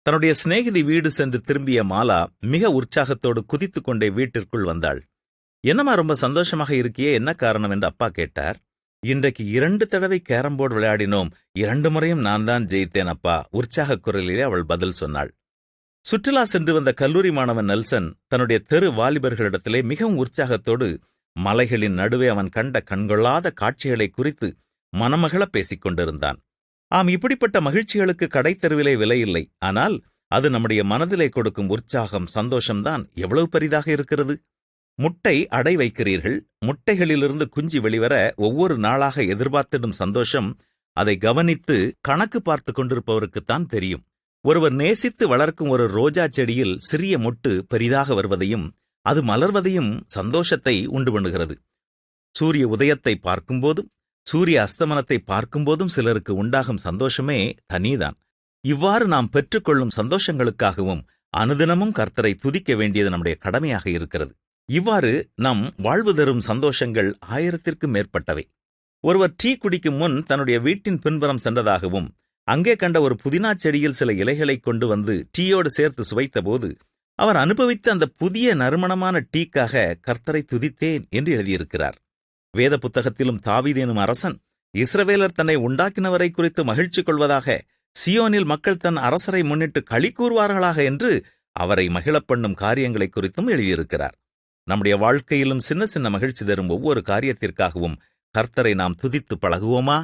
தன்னுடைய சிநேகிதி வீடு சென்று திரும்பிய மாலா மிக உற்சாகத்தோடு குதித்துக் கொண்டே வீட்டிற்குள் வந்தாள். என்னம்மா ரொம்ப சந்தோஷமாக இருக்கியே, என்ன காரணம் என்று அப்பா கேட்டார். இன்றைக்கு 2 தடவை கேரம்போர்டு விளையாடினோம், 2 முறையும் நான் தான் ஜெயித்தேன் அப்பா, உற்சாக குரலிலே அவள் பதில் சொன்னாள். சுற்றுலா சென்று வந்த கல்லூரி மாணவன் நெல்சன் தன்னுடைய தெரு வாலிபர்களிடத்திலே மிகவும் உற்சாகத்தோடு மலைகளின் நடுவே அவன் கண்ட கண்கொள்ளாத காட்சிகளை குறித்து மனமகள பேசிக் கொண்டிருந்தான். ஆம், இப்படிப்பட்ட மகிழ்ச்சிகளுக்கு கடைத்தெருவிலே விலையில்லை. ஆனால் அது நம்முடைய மனதிலே கொடுக்கும் உற்சாகம், சந்தோஷம்தான் எவ்வளவு பெரிதாக இருக்கிறது. முட்டை அடை வைக்கிறீர்கள், முட்டைகளிலிருந்து குஞ்சு வெளிவர ஒவ்வொரு நாளாக எதிர்பார்த்திடும் சந்தோஷம் அதை கவனித்து கணக்கு பார்த்து கொண்டிருப்பவருக்குத்தான் தெரியும். ஒருவர் நேசித்து வளர்க்கும் ஒரு ரோஜா செடியில் சிறிய மொட்டு பெரிதாக வருவதையும் அது மலர்வதையும் சந்தோஷத்தை உண்டு பண்ணுகிறது. சூரிய உதயத்தை பார்க்கும்போதும் சூரிய அஸ்தமனத்தை பார்க்கும்போதும் சிலருக்கு உண்டாகும் சந்தோஷமே தனிதான். இவ்வாறு நாம் பெற்றுக்கொள்ளும் சந்தோஷங்களுக்காகவும் அனுதினமும் கர்த்தரை துதிக்க வேண்டியது நம்முடைய கடமையாக இருக்கிறது. இவ்வாறு நம் வாழ்வு தரும் சந்தோஷங்கள் 1000க்கும் மேற்பட்டவை. ஒருவர் டீ குடிக்கும் முன் தன்னுடைய வீட்டின் பின்புறம் சென்றதாகவும் அங்கே கண்ட ஒரு புதினா செடியில் சில இலைகளை கொண்டு வந்து டீயோடு சேர்த்து சுவைத்தபோது அவர் அனுபவித்த அந்த புதிய நறுமணமான டீக்காக கர்த்தரை துதித்தேன் என்று எழுதியிருக்கிறார். வேத புத்தகத்திலும் தாவீது எனும் அரசன் இஸ்ரவேலர் தன்னை உண்டாக்கினவரை குறித்து மகிழ்ச்சி கொள்வதாக, சியோனில் மக்கள் தன் அரசரை முன்னிட்டு களி கூறுவார்களாக என்று அவரை மகிழப் பண்ணும் காரியங்களை குறித்தும் எழுதியிருக்கிறார். நம்முடைய வாழ்க்கையிலும் சின்ன சின்ன மகிழ்ச்சி தரும் ஒவ்வொரு காரியத்திற்காகவும் கர்த்தரை நாம் துதித்து பழகுவோமா?